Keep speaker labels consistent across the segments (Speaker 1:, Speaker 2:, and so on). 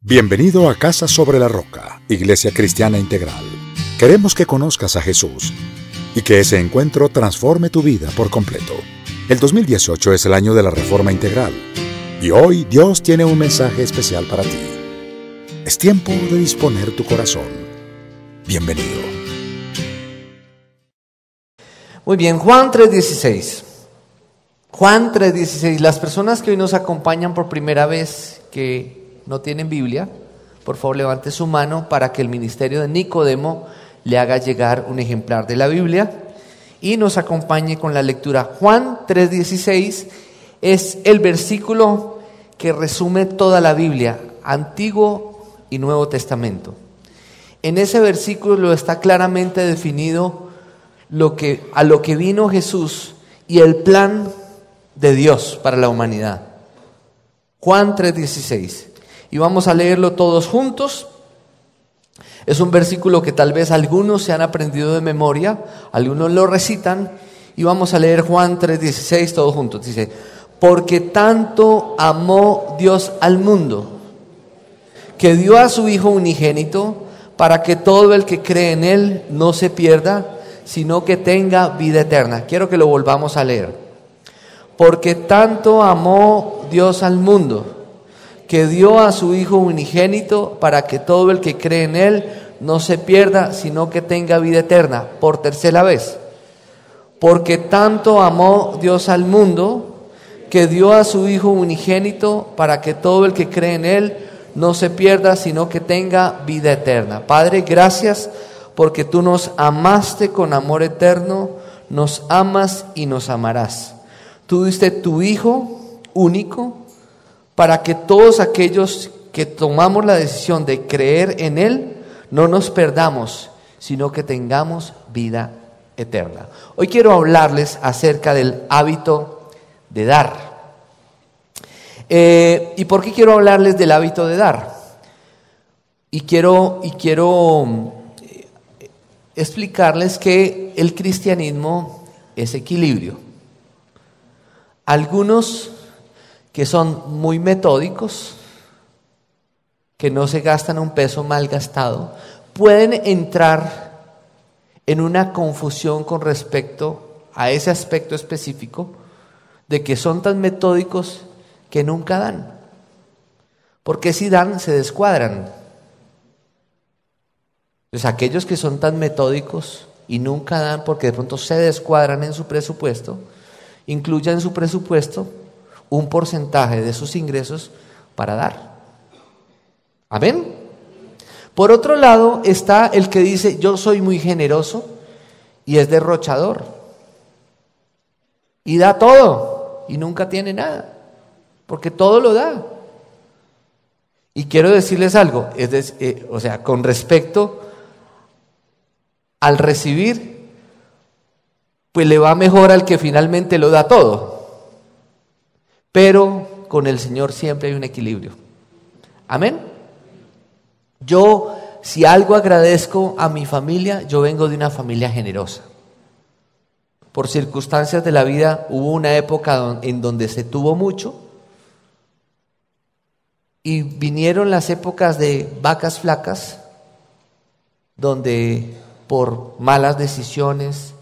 Speaker 1: Bienvenido a Casa sobre la Roca, Iglesia Cristiana Integral. Queremos que conozcas a Jesús y que ese encuentro transforme tu vida por completo. El 2018 es el año de la Reforma Integral y hoy Dios tiene un mensaje especial para ti. Es tiempo de disponer tu corazón. Bienvenido.
Speaker 2: Muy bien, Juan 3:16. Juan 3:16. Las personas que hoy nos acompañan por primera vez que no tienen Biblia, por favor levante su mano para que el ministerio de Nicodemo le haga llegar un ejemplar de la Biblia y nos acompañe con la lectura. Juan 3:16 es el versículo que resume toda la Biblia, Antiguo y Nuevo Testamento. En ese versículo lo está claramente definido a lo que vino Jesús y el plan de Dios para la humanidad. Juan 3:16. Y vamos a leerlo todos juntos. Es un versículo que tal vez algunos se han aprendido de memoria, algunos lo recitan, y vamos a leer Juan 3:16 todos juntos. Dice: porque tanto amó Dios al mundo, que dio a su Hijo unigénito, para que todo el que cree en Él no se pierda, sino que tenga vida eterna. Quiero que lo volvamos a leer. Porque tanto amó Dios al mundo, que dio a su Hijo unigénito, para que todo el que cree en Él no se pierda, sino que tenga vida eterna. Por tercera vez. Porque tanto amó Dios al mundo, que dio a su Hijo unigénito, para que todo el que cree en Él no se pierda, sino que tenga vida eterna. Padre, gracias porque tú nos amaste con amor eterno, nos amas y nos amarás. Tú diste tu Hijo único, para que todos aquellos que tomamos la decisión de creer en Él, no nos perdamos, sino que tengamos vida eterna. Hoy quiero hablarles acerca del hábito de dar. ¿Y por qué quiero hablarles del hábito de dar? Y quiero explicarles que el cristianismo es equilibrio. Algunos que son muy metódicos, que no se gastan un peso mal gastado, pueden entrar en una confusión con respecto a ese aspecto específico de que son tan metódicos que nunca dan. Porque si dan, se descuadran. Entonces, aquellos que son tan metódicos y nunca dan porque de pronto se descuadran en su presupuesto, incluyan en su presupuesto un porcentaje de sus ingresos para dar. ¿Amén? Por otro lado está el que dice: yo soy muy generoso, y es derrochador. Y da todo y nunca tiene nada, porque todo lo da. Y quiero decirles algo, con respecto al recibir, pues le va mejor al que finalmente lo da todo. Pero con el Señor siempre hay un equilibrio. Amén. Yo, si algo agradezco a mi familia, yo vengo de una familia generosa. Por circunstancias de la vida hubo una época en donde se tuvo mucho, y vinieron las épocas de vacas flacas, donde por malas decisiones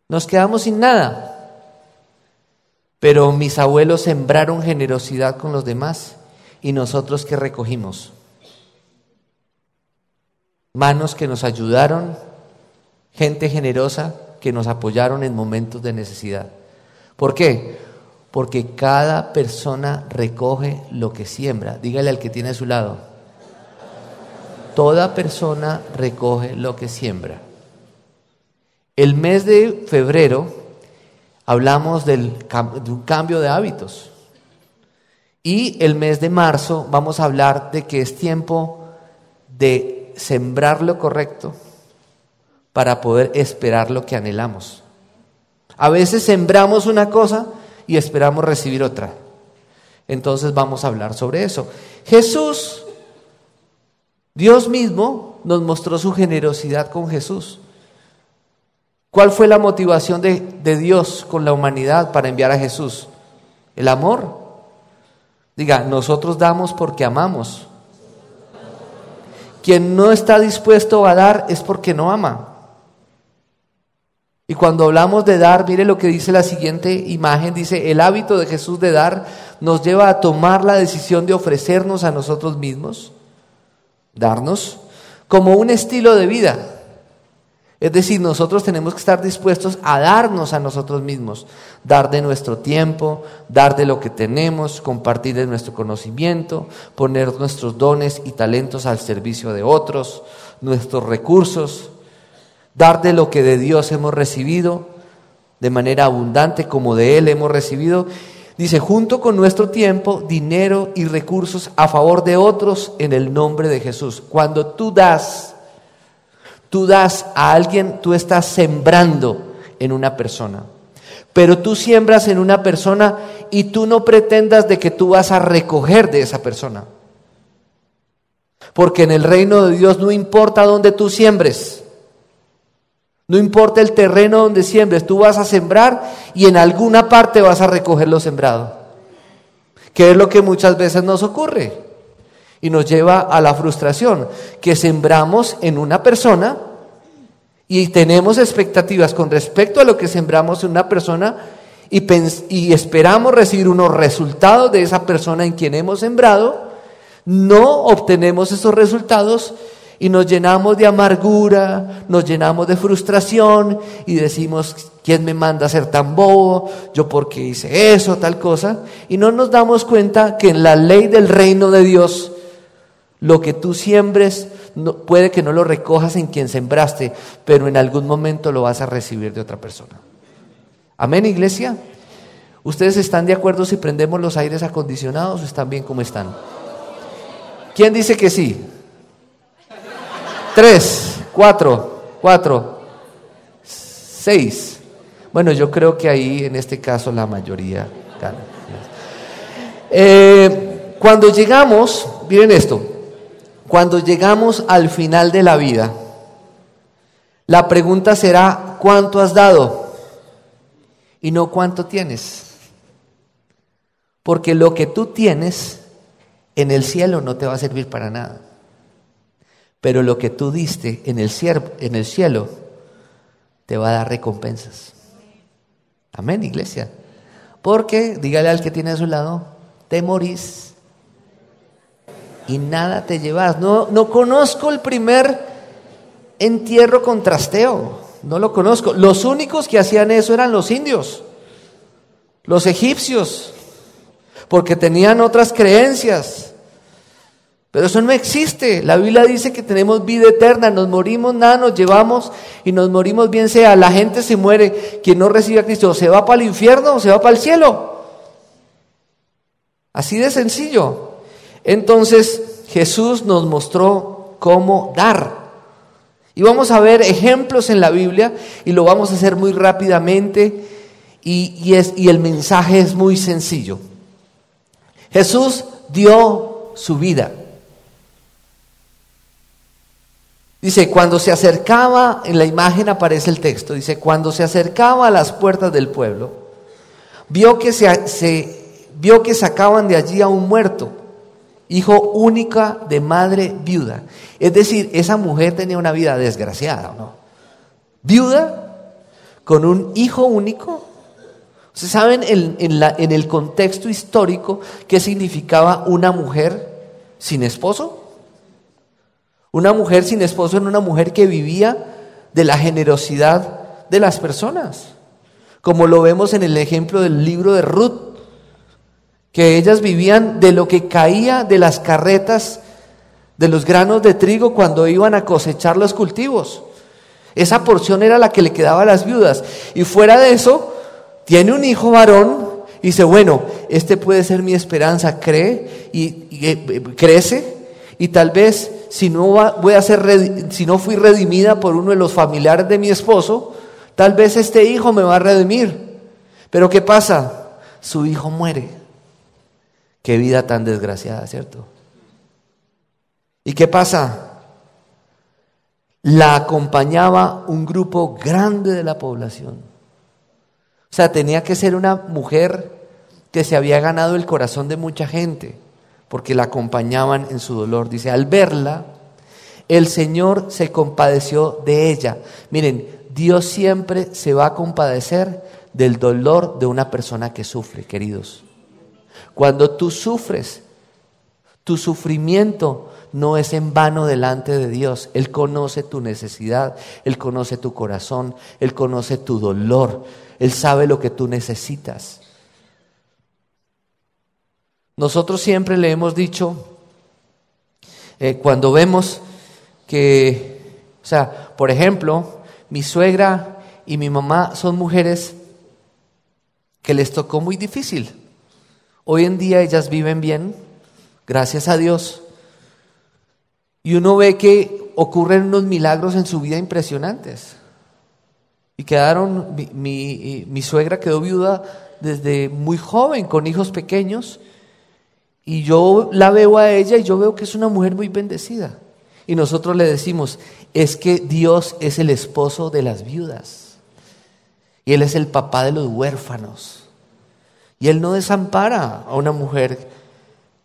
Speaker 2: nos quedamos sin nada. Pero mis abuelos sembraron generosidad con los demás, y nosotros ¿qué recogimos? Manos que nos ayudaron, gente generosa que nos apoyaron en momentos de necesidad. ¿Por qué? Porque cada persona recoge lo que siembra. Dígale al que tiene a su lado: toda persona recoge lo que siembra. El mes de febrero hablamos de un cambio de hábitos. Y el mes de marzo vamos a hablar de que es tiempo de sembrar lo correcto para poder esperar lo que anhelamos. A veces sembramos una cosa y esperamos recibir otra. Entonces vamos a hablar sobre eso. Jesús, Dios mismo, nos mostró su generosidad con Jesús. ¿Cuál fue la motivación de Dios con la humanidad para enviar a Jesús? El amor. Diga, nosotros damos porque amamos. Quien no está dispuesto a dar es porque no ama. Y cuando hablamos de dar, mire lo que dice la siguiente imagen. Dice, el hábito de Jesús de dar nos lleva a tomar la decisión de ofrecernos a nosotros mismos, darnos, como un estilo de vida. Es decir, nosotros tenemos que estar dispuestos a darnos a nosotros mismos, dar de nuestro tiempo, dar de lo que tenemos, compartir de nuestro conocimiento, poner nuestros dones y talentos al servicio de otros, nuestros recursos, dar de lo que de Dios hemos recibido, de manera abundante como de Él hemos recibido. Dice, junto con nuestro tiempo, dinero y recursos a favor de otros en el nombre de Jesús. Cuando tú das a alguien, tú estás sembrando en una persona. Pero tú siembras en una persona y tú no pretendas de que tú vas a recoger de esa persona. Porque en el reino de Dios no importa dónde tú siembres. No importa el terreno donde siembres, tú vas a sembrar y en alguna parte vas a recoger lo sembrado. Que es lo que muchas veces nos ocurre. Y nos lleva a la frustración, que sembramos en una persona y tenemos expectativas con respecto a lo que sembramos en una persona y esperamos recibir unos resultados de esa persona en quien hemos sembrado. No obtenemos esos resultados y nos llenamos de amargura, nos llenamos de frustración y decimos, ¿quién me manda a ser tan bobo? ¿Yo por qué hice eso, tal cosa? Y no nos damos cuenta que en la ley del reino de Dios, lo que tú siembres, puede que no lo recojas en quien sembraste, pero en algún momento lo vas a recibir de otra persona. Amén, iglesia. ¿Ustedes están de acuerdo si prendemos los aires acondicionados o están bien como están? ¿Quién dice que sí? 3, 4, 6. Bueno, yo creo que ahí en este caso la mayoría gana. Cuando llegamos, miren esto. Cuando llegamos al final de la vida, la pregunta será, ¿cuánto has dado? Y no cuánto tienes. Porque lo que tú tienes en el cielo no te va a servir para nada. Pero lo que tú diste en el cielo te va a dar recompensas. Amén, iglesia. Porque, dígale al que tiene a su lado, te morís y nada te llevas. No conozco el primer entierro con trasteo, no lo conozco. Los únicos que hacían eso eran los indios, los egipcios, porque tenían otras creencias. Pero eso no existe. La Biblia dice que tenemos vida eterna, nos morimos, nada nos llevamos y nos morimos bien sea. La gente se muere, quien no recibe a Cristo, ¿se va para el infierno o se va para el cielo? Así de sencillo. Entonces Jesús nos mostró cómo dar. Y vamos a ver ejemplos en la Biblia y lo vamos a hacer muy rápidamente y el mensaje es muy sencillo. Jesús dio su vida. Dice, cuando se acercaba, en la imagen aparece el texto, dice, cuando se acercaba a las puertas del pueblo, vio que sacaban de allí a un muerto, hijo única de madre viuda. Es decir, esa mujer tenía una vida desgraciada, ¿no? Viuda, con un hijo único. ¿Ustedes saben en el contexto histórico qué significaba una mujer sin esposo? Una mujer sin esposo era una mujer que vivía de la generosidad de las personas. Como lo vemos en el ejemplo del libro de Ruth, que ellas vivían de lo que caía de las carretas de los granos de trigo cuando iban a cosechar los cultivos. Esa porción era la que le quedaba a las viudas. Y fuera de eso, tiene un hijo varón y dice, bueno, este puede ser mi esperanza. Cree y crece y tal vez si no fui redimida por uno de los familiares de mi esposo, tal vez este hijo me va a redimir. Pero ¿qué pasa? Su hijo muere. Qué vida tan desgraciada, ¿cierto? ¿Y qué pasa? La acompañaba un grupo grande de la población. O sea, tenía que ser una mujer que se había ganado el corazón de mucha gente, porque la acompañaban en su dolor. Dice, al verla, el Señor se compadeció de ella. Miren, Dios siempre se va a compadecer del dolor de una persona que sufre, queridos. Cuando tú sufres, tu sufrimiento no es en vano delante de Dios. Él conoce tu necesidad, Él conoce tu corazón, Él conoce tu dolor, Él sabe lo que tú necesitas. Nosotros siempre le hemos dicho, cuando vemos que, por ejemplo, mi suegra y mi mamá son mujeres que les tocó muy difícil. Hoy en día ellas viven bien, gracias a Dios. Y uno ve que ocurren unos milagros en su vida impresionantes. Y quedaron, mi suegra quedó viuda desde muy joven, con hijos pequeños. Y yo la veo a ella y yo veo que es una mujer muy bendecida. Y nosotros le decimos, es que Dios es el esposo de las viudas. Y Él es el papá de los huérfanos. Y Él no desampara a una mujer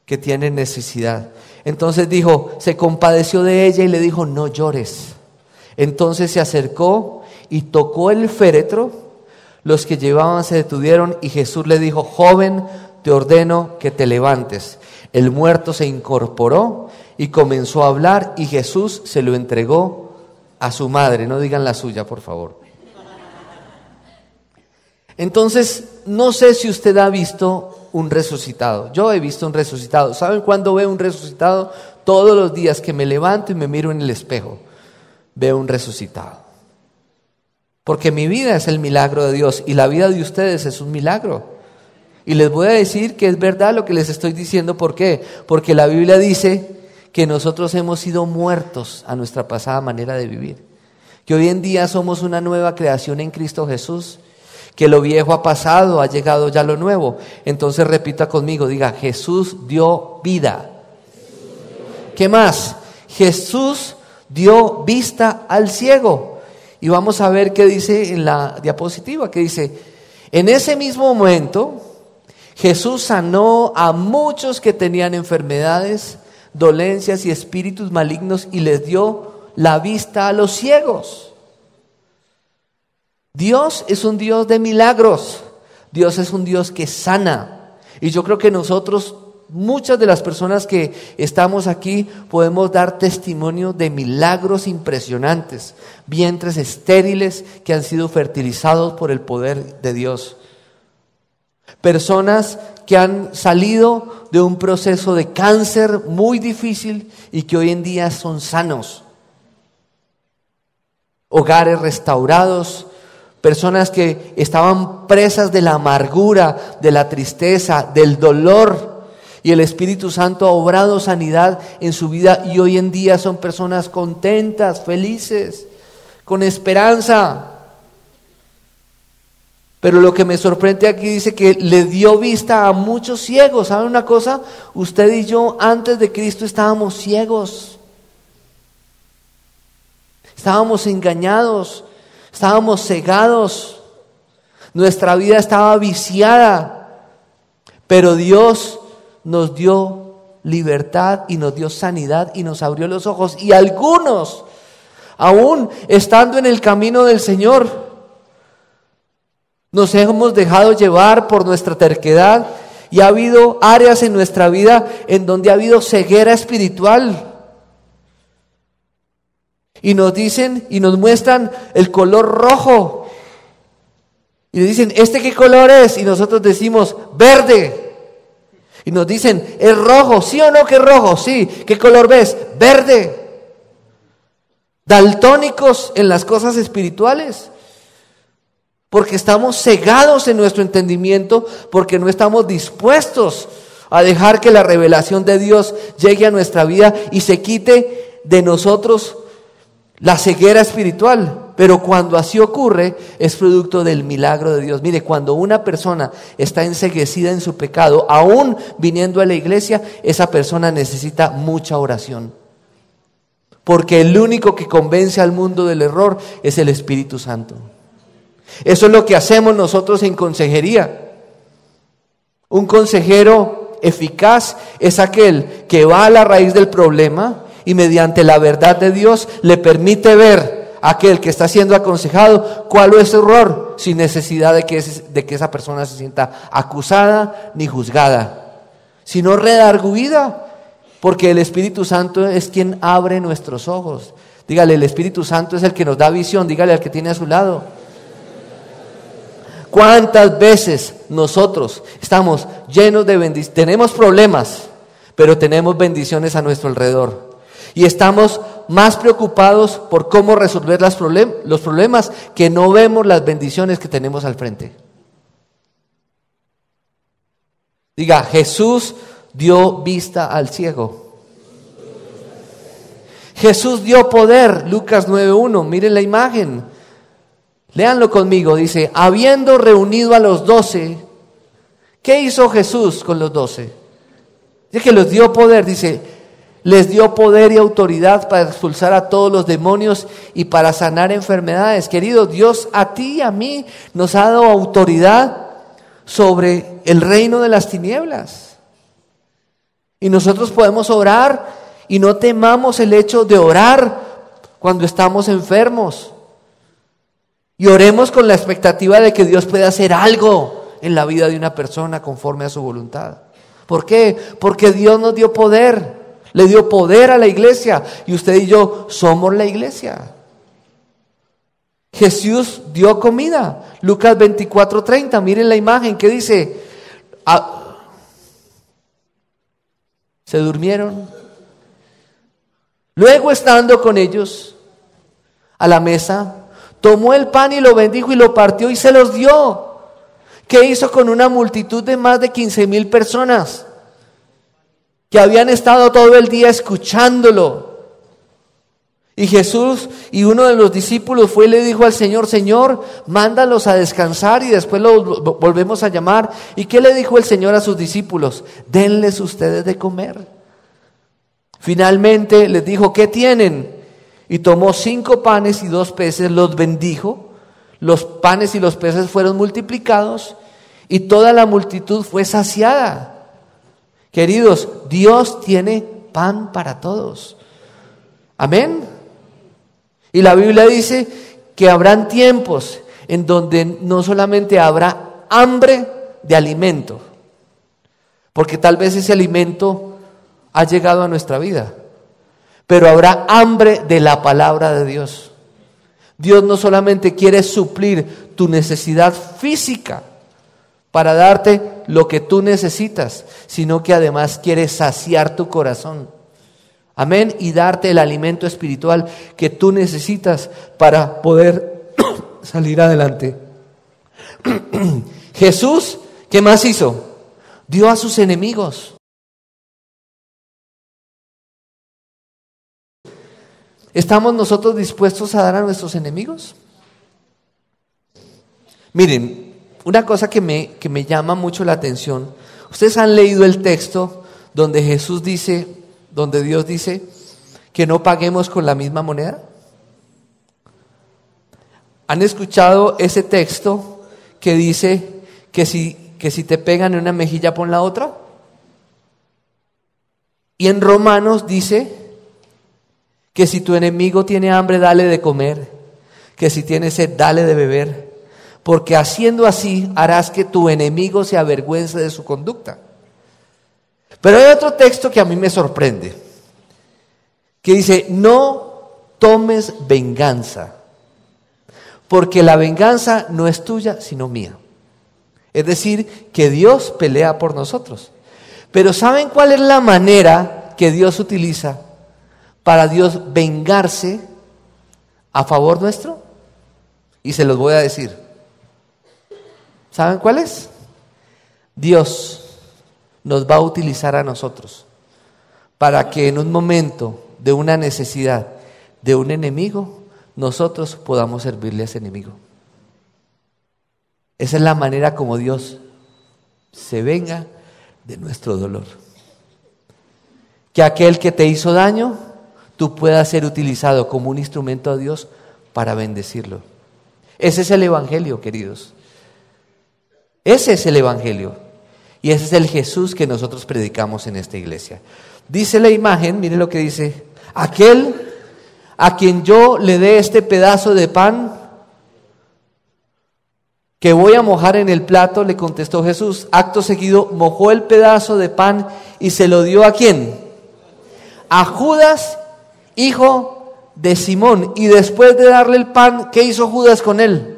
Speaker 2: que tiene necesidad. Entonces dijo, se compadeció de ella y le dijo, no llores. Entonces se acercó y tocó el féretro. Los que llevaban se detuvieron y Jesús le dijo, joven, te ordeno que te levantes. El muerto se incorporó y comenzó a hablar y Jesús se lo entregó a su madre. No digan la suya, por favor. Entonces, no sé si usted ha visto un resucitado. Yo he visto un resucitado. ¿Saben cuándo veo un resucitado? Todos los días que me levanto y me miro en el espejo, veo un resucitado. Porque mi vida es el milagro de Dios y la vida de ustedes es un milagro. Y les voy a decir que es verdad lo que les estoy diciendo. ¿Por qué? Porque la Biblia dice que nosotros hemos sido muertos a nuestra pasada manera de vivir. Que hoy en día somos una nueva creación en Cristo Jesús. Que lo viejo ha pasado, ha llegado ya lo nuevo. Entonces repita conmigo, diga, Jesús dio vida. ¿Qué más? Jesús dio vista al ciego. Y vamos a ver qué dice en la diapositiva, que dice, en ese mismo momento, Jesús sanó a muchos que tenían enfermedades, dolencias y espíritus malignos y les dio la vista a los ciegos. Dios es un Dios de milagros. Dios es un Dios que sana. Y yo creo que nosotros, muchas de las personas que estamos aquí, podemos dar testimonio de milagros impresionantes. Vientres estériles que han sido fertilizados por el poder de Dios. Personas que han salido de un proceso de cáncer muy difícil y que hoy en día son sanos. Hogares restaurados. Personas que estaban presas de la amargura, de la tristeza, del dolor. Y el Espíritu Santo ha obrado sanidad en su vida y hoy en día son personas contentas, felices, con esperanza. Pero lo que me sorprende aquí dice que le dio vista a muchos ciegos. ¿Saben una cosa? Usted y yo antes de Cristo estábamos ciegos. Estábamos engañados. Estábamos cegados, nuestra vida estaba viciada, pero Dios nos dio libertad y nos dio sanidad y nos abrió los ojos. Y algunos, aún estando en el camino del Señor, nos hemos dejado llevar por nuestra terquedad y ha habido áreas en nuestra vida en donde ha habido ceguera espiritual. Y nos dicen y nos muestran el color rojo. Y dicen, ¿este qué color es? Y nosotros decimos, verde. Y nos dicen, ¿es rojo? ¿Sí o no que es rojo? Sí. ¿Qué color ves? Verde. Daltónicos en las cosas espirituales. Porque estamos cegados en nuestro entendimiento, porque no estamos dispuestos a dejar que la revelación de Dios llegue a nuestra vida y se quite de nosotros la ceguera espiritual. Pero cuando así ocurre, es producto del milagro de Dios. Mire, cuando una persona está enceguecida en su pecado, aún viniendo a la iglesia, esa persona necesita mucha oración. Porque el único que convence al mundo del error es el Espíritu Santo. Eso es lo que hacemos nosotros en consejería. Un consejero eficaz es aquel que va a la raíz del problema y mediante la verdad de Dios le permite ver a aquel que está siendo aconsejado cuál es su error, sin necesidad de que esa persona se sienta acusada ni juzgada, sino redarguida, porque el Espíritu Santo es quien abre nuestros ojos. Dígale, el Espíritu Santo es el que nos da visión. Dígale al que tiene a su lado. ¿Cuántas veces nosotros estamos llenos de bendiciones? Tenemos problemas, pero tenemos bendiciones a nuestro alrededor. Y estamos más preocupados por cómo resolver los problemas que no vemos las bendiciones que tenemos al frente. Diga, Jesús dio vista al ciego. Jesús dio poder, Lucas 9:1, miren la imagen. Léanlo conmigo, dice, habiendo reunido a los 12, ¿qué hizo Jesús con los 12? Dice que les dio poder, dice, les dio poder y autoridad para expulsar a todos los demonios y para sanar enfermedades. Querido, Dios a ti y a mí nos ha dado autoridad sobre el reino de las tinieblas. Y nosotros podemos orar y no temamos el hecho de orar cuando estamos enfermos. Y oremos con la expectativa de que Dios pueda hacer algo en la vida de una persona conforme a su voluntad. ¿Por qué? Porque Dios nos dio poder. Le dio poder a la iglesia. Y usted y yo somos la iglesia. Jesús dio comida. Lucas 24:30. Miren la imagen que dice. Se durmieron. Luego, estando con ellos a la mesa, tomó el pan y lo bendijo y lo partió y se los dio. ¿Qué hizo con una multitud de más de 15,000 personas que habían estado todo el día escuchándolo? Y Jesús y uno de los discípulos fue y le dijo al Señor, Señor, mándalos a descansar y después los volvemos a llamar. ¿Y qué le dijo el Señor a sus discípulos? Denles ustedes de comer. Finalmente les dijo, ¿qué tienen? Y tomó 5 panes y 2 peces, los bendijo. Los panes y los peces fueron multiplicados y toda la multitud fue saciada. Queridos, Dios tiene pan para todos. Amén. Y la Biblia dice que habrán tiempos en donde no solamente habrá hambre de alimento, porque tal vez ese alimento ha llegado a nuestra vida, pero habrá hambre de la palabra de Dios. Dios no solamente quiere suplir tu necesidad física para darte lo que tú necesitas, sino que además quiere saciar tu corazón. Amén. Y darte el alimento espiritual que tú necesitas para poder salir adelante. Jesús, ¿qué más hizo? Dio a sus enemigos. ¿Estamos nosotros dispuestos a dar a nuestros enemigos? Miren, una cosa que me llama mucho la atención. Ustedes han leído el texto donde Jesús dice, donde Dios dice que no paguemos con la misma moneda. ¿Han escuchado ese texto que dice que si te pegan en una mejilla pon la otra? Y en Romanos dice que si tu enemigo tiene hambre, dale de comer, que si tiene sed, dale de beber, porque haciendo así harás que tu enemigo se avergüence de su conducta. Pero hay otro texto que a mí me sorprende, que dice, no tomes venganza, porque la venganza no es tuya, sino mía. Es decir, que Dios pelea por nosotros. Pero ¿saben cuál es la manera que Dios utiliza para Dios vengarse a favor nuestro? Y se los voy a decir. ¿Saben cuál es? Dios nos va a utilizar a nosotros para que en un momento de una necesidad de un enemigo, nosotros podamos servirle a ese enemigo. Esa es la manera como Dios se venga de nuestro dolor. Que aquel que te hizo daño, tú puedas ser utilizado como un instrumento de Dios para bendecirlo. Ese es el Evangelio, queridos. Ese es el Evangelio. Y ese es el Jesús que nosotros predicamos en esta iglesia. Dice la imagen, mire lo que dice: aquel a quien yo le dé este pedazo de pan que voy a mojar en el plato, le contestó Jesús. Acto seguido mojó el pedazo de pan y se lo dio ¿a quién? A Judas, hijo de Simón. Y después de darle el pan, ¿qué hizo Judas con él?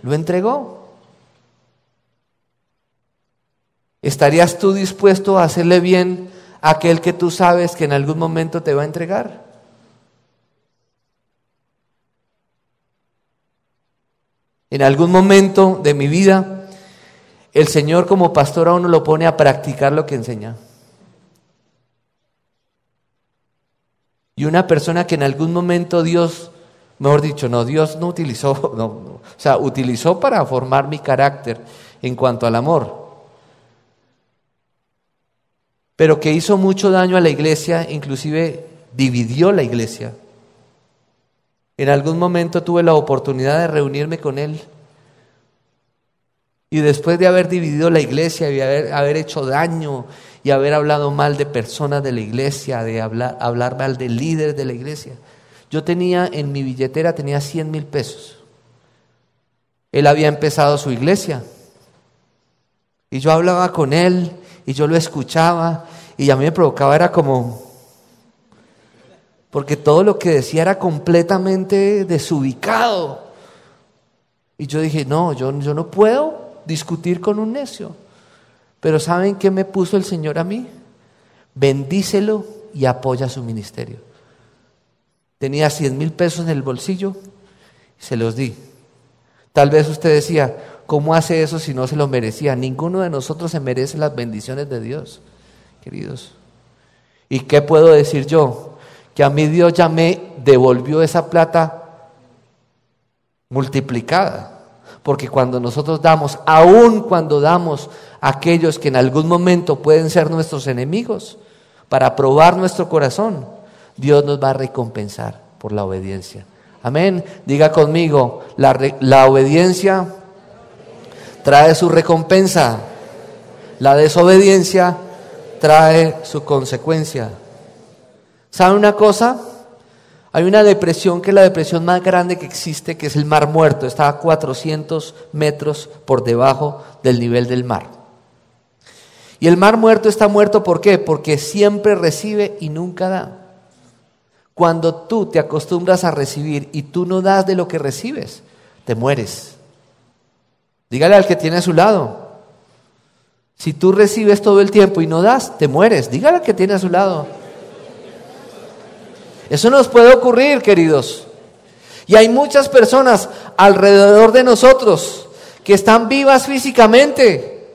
Speaker 2: Lo entregó. ¿Estarías tú dispuesto a hacerle bien a aquel que tú sabes que en algún momento te va a entregar? En algún momento de mi vida, el Señor como pastor a uno lo pone a practicar lo que enseña. Y una persona que en algún momento Dios, mejor dicho, Dios no utilizó, o sea, utilizó para formar mi carácter en cuanto al amor, pero que hizo mucho daño a la iglesia, inclusive dividió la iglesia. En algún momento tuve la oportunidad de reunirme con él. Y después de haber dividido la iglesia y haber hecho daño y haber hablado mal de personas de la iglesia, de hablar mal de líderes de la iglesia, yo tenía en mi billetera 100,000 pesos. Él había empezado su iglesia. Y yo hablaba con él y yo lo escuchaba y a mí me provocaba, era como... porque todo lo que decía era completamente desubicado. Y yo dije, no, yo no puedo discutir con un necio. Pero ¿saben qué me puso el Señor a mí? Bendícelo y apoya su ministerio. Tenía 100,000 pesos en el bolsillo y se los di. Tal vez usted decía, ¿cómo hace eso si no se lo merecía? Ninguno de nosotros se merece las bendiciones de Dios, queridos. ¿Y qué puedo decir yo? Que a mí Dios ya me devolvió esa plata multiplicada. Porque cuando nosotros damos, aun cuando damos a aquellos que en algún momento pueden ser nuestros enemigos, para probar nuestro corazón, Dios nos va a recompensar por la obediencia. Amén. Diga conmigo, la obediencia trae su recompensa. La desobediencia trae su consecuencia. ¿Sabe una cosa? Hay una depresión que es la depresión más grande que existe, que es el Mar Muerto. Está a 400 metros por debajo del nivel del mar. Y el Mar Muerto está muerto, ¿por qué? Porque siempre recibe y nunca da. Cuando tú te acostumbras a recibir y tú no das de lo que recibes, te mueres. Dígale al que tiene a su lado. Si tú recibes todo el tiempo y no das, te mueres. Dígale al que tiene a su lado. Eso nos puede ocurrir, queridos. Y hay muchas personas alrededor de nosotros que están vivas físicamente,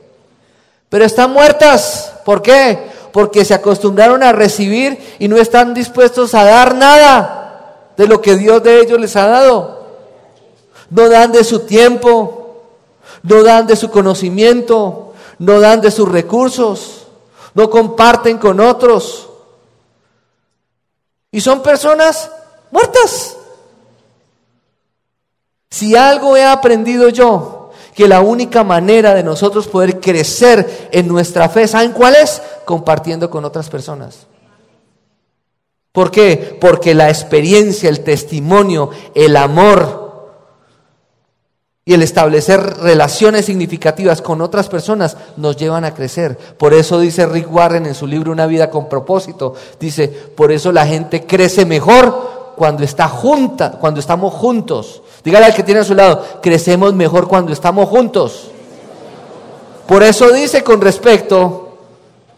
Speaker 2: pero están muertas. ¿Por qué? Porque se acostumbraron a recibir y no están dispuestos a dar nada de lo que Dios de ellos les ha dado. No dan de su tiempo, no dan de su conocimiento, no dan de sus recursos, no comparten con otros. Y son personas muertas. Si algo he aprendido yo, que la única manera de nosotros poder crecer en nuestra fe, ¿saben cuál es? Compartiendo con otras personas. ¿Por qué? Porque la experiencia, el testimonio, el amor y el establecer relaciones significativas con otras personas nos llevan a crecer. Por eso dice Rick Warren en su libro Una vida con propósito, dice, por eso la gente crece mejor cuando está junta, cuando estamos juntos. Dígale al que tiene a su lado, crecemos mejor cuando estamos juntos. Por eso dice con respecto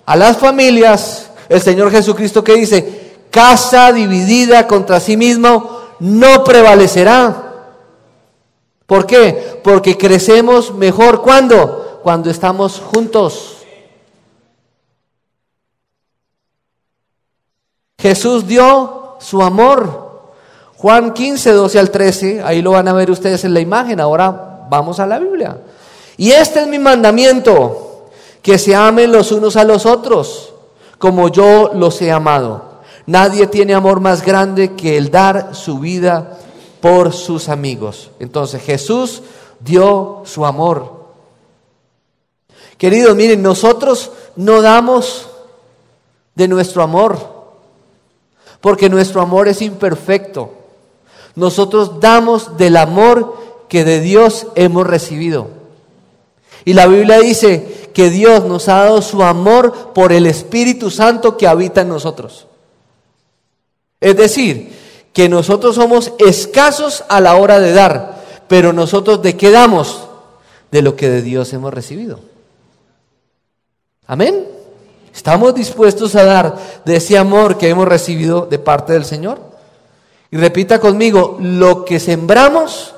Speaker 2: a las familias, el Señor Jesucristo que dice, casa dividida contra sí mismo no prevalecerá. ¿Por qué? Porque crecemos mejor ¿cuándo? Cuando estamos juntos. Jesús dio su amor. Juan 15, 12 al 13, ahí lo van a ver ustedes en la imagen. Ahora vamos a la Biblia. Y este es mi mandamiento, que se amen los unos a los otros, como yo los he amado. Nadie tiene amor más grande que el dar su vida por sus amigos. Entonces Jesús dio su amor. Queridos, miren, nosotros no damos de nuestro amor, porque nuestro amor es imperfecto. Nosotros damos del amor que de Dios hemos recibido. Y la Biblia dice que Dios nos ha dado su amor por el Espíritu Santo que habita en nosotros. Es decir, que nosotros somos escasos a la hora de dar, pero nosotros ¿de qué damos? De lo que de Dios hemos recibido. Amén. ¿Estamos dispuestos a dar de ese amor que hemos recibido de parte del Señor? Y repita conmigo, lo que sembramos,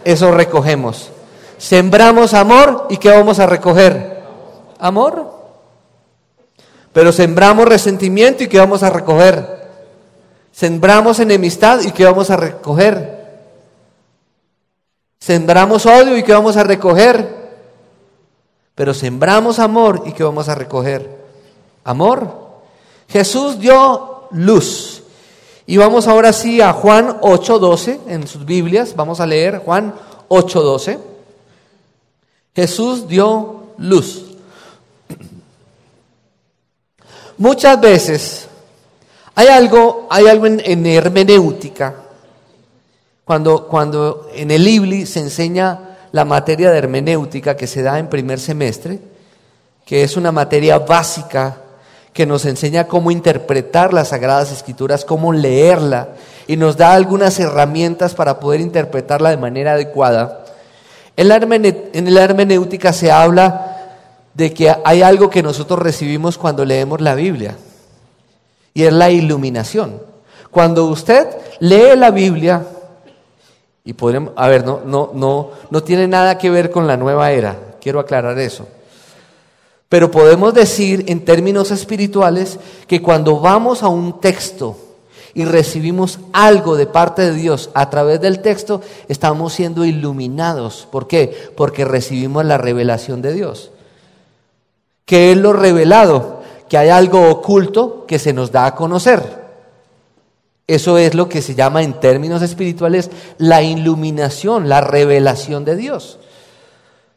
Speaker 2: eso recogemos. Sembramos amor, ¿y qué vamos a recoger? Amor. Pero sembramos resentimiento, ¿y qué vamos a recoger? Sembramos enemistad, ¿y qué vamos a recoger? Sembramos odio, ¿y qué vamos a recoger? Pero sembramos amor, ¿y qué vamos a recoger? Amor. Jesús dio luz. Y vamos ahora sí a Juan 8:12 en sus Biblias. Vamos a leer Juan 8:12. Jesús dio luz. Muchas veces hay algo en hermenéutica. Cuando en el IBLI se enseña la materia de hermenéutica que se da en primer semestre, que es una materia básica que nos enseña cómo interpretar las Sagradas Escrituras, cómo leerla, y nos da algunas herramientas para poder interpretarla de manera adecuada. En la hermenéutica se habla de que hay algo que nosotros recibimos cuando leemos la Biblia, y es la iluminación. Cuando usted lee la Biblia, y podremos, no tiene nada que ver con la nueva era, quiero aclarar eso. Pero podemos decir en términos espirituales que cuando vamos a un texto y recibimos algo de parte de Dios a través del texto, estamos siendo iluminados. ¿Por qué? Porque recibimos la revelación de Dios. ¿Qué es lo revelado? Que hay algo oculto que se nos da a conocer. Eso es lo que se llama en términos espirituales la iluminación, la revelación de Dios.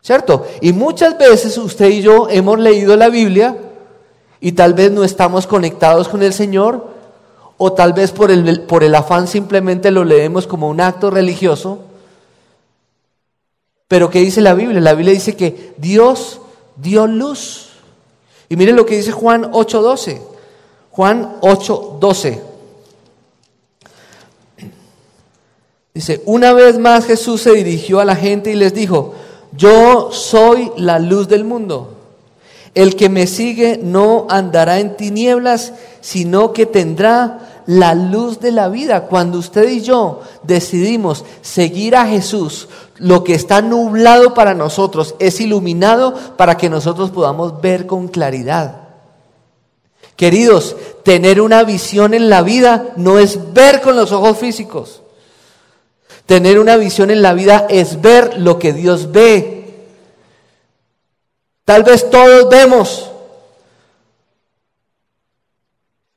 Speaker 2: ¿Cierto? Y muchas veces usted y yo hemos leído la Biblia y tal vez no estamos conectados con el Señor, o tal vez por el afán simplemente lo leemos como un acto religioso. Pero ¿qué dice la Biblia? La Biblia dice que Dios dio luz. Y miren lo que dice Juan 8:12. Juan 8:12. Dice, una vez más Jesús se dirigió a la gente y les dijo: yo soy la luz del mundo. El que me sigue no andará en tinieblas, sino que tendrá la luz de la vida. Cuando usted y yo decidimos seguir a Jesús, lo que está nublado para nosotros es iluminado para que nosotros podamos ver con claridad. Queridos, tener una visión en la vida no es ver con los ojos físicos. Tener una visión en la vida es ver lo que Dios ve. Tal vez todos vemos,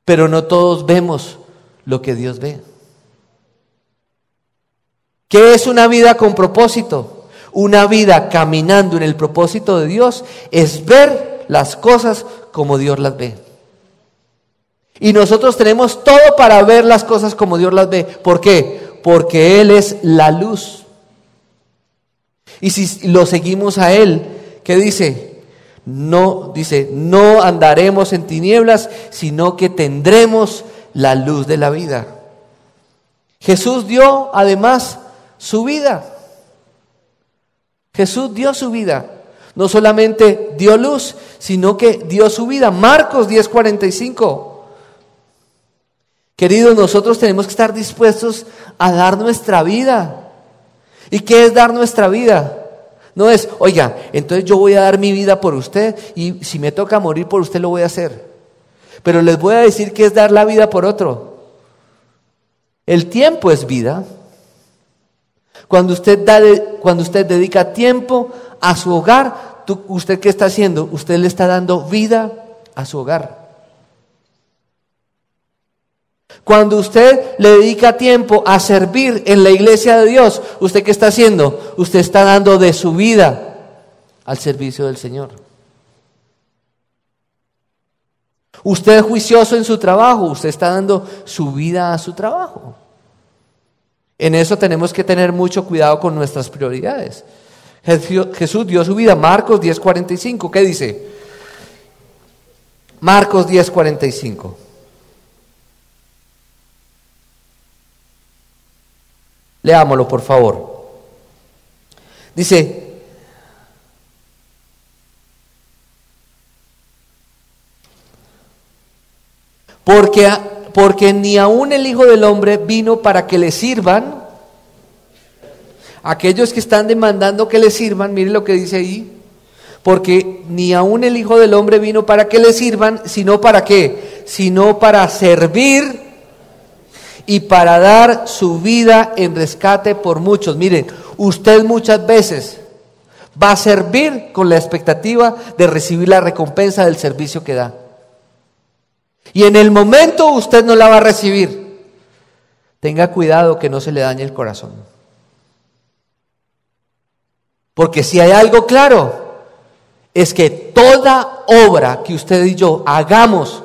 Speaker 2: pero no todos vemos lo que Dios ve. ¿Qué es una vida con propósito? Una vida caminando en el propósito de Dios es ver las cosas como Dios las ve. Y nosotros tenemos todo para ver las cosas como Dios las ve. ¿Por qué? Porque Él es la luz. Y si lo seguimos a Él, ¿qué dice? No andaremos en tinieblas, sino que tendremos la luz de la vida. Jesús dio además su vida. Jesús dio su vida. No solamente dio luz, sino que dio su vida. Marcos 10:45. Queridos, nosotros tenemos que estar dispuestos a dar nuestra vida. ¿Y qué es dar nuestra vida? No es, oiga, entonces yo voy a dar mi vida por usted y si me toca morir por usted lo voy a hacer. Pero les voy a decir qué es dar la vida por otro. El tiempo es vida. Cuando usted dedica tiempo a su hogar, ¿usted qué está haciendo? Usted le está dando vida a su hogar. Cuando usted le dedica tiempo a servir en la iglesia de Dios, ¿usted qué está haciendo? Usted está dando de su vida al servicio del Señor. Usted es juicioso en su trabajo, usted está dando su vida a su trabajo. En eso tenemos que tener mucho cuidado con nuestras prioridades. Jesús dio su vida. Marcos 10:45, ¿qué dice? Marcos 10:45. Leámoslo, por favor. Dice: porque ni aun el Hijo del Hombre vino para que le sirvan. Aquellos que están demandando que le sirvan, mire lo que dice ahí. Porque ni aun el Hijo del Hombre vino para que le sirvan, sino para qué, sino para servir y para dar su vida en rescate por muchos. Miren, usted muchas veces va a servir con la expectativa de recibir la recompensa del servicio que da. Y en el momento usted no la va a recibir. Tenga cuidado que no se le dañe el corazón. Porque si hay algo claro, es que toda obra que usted y yo hagamos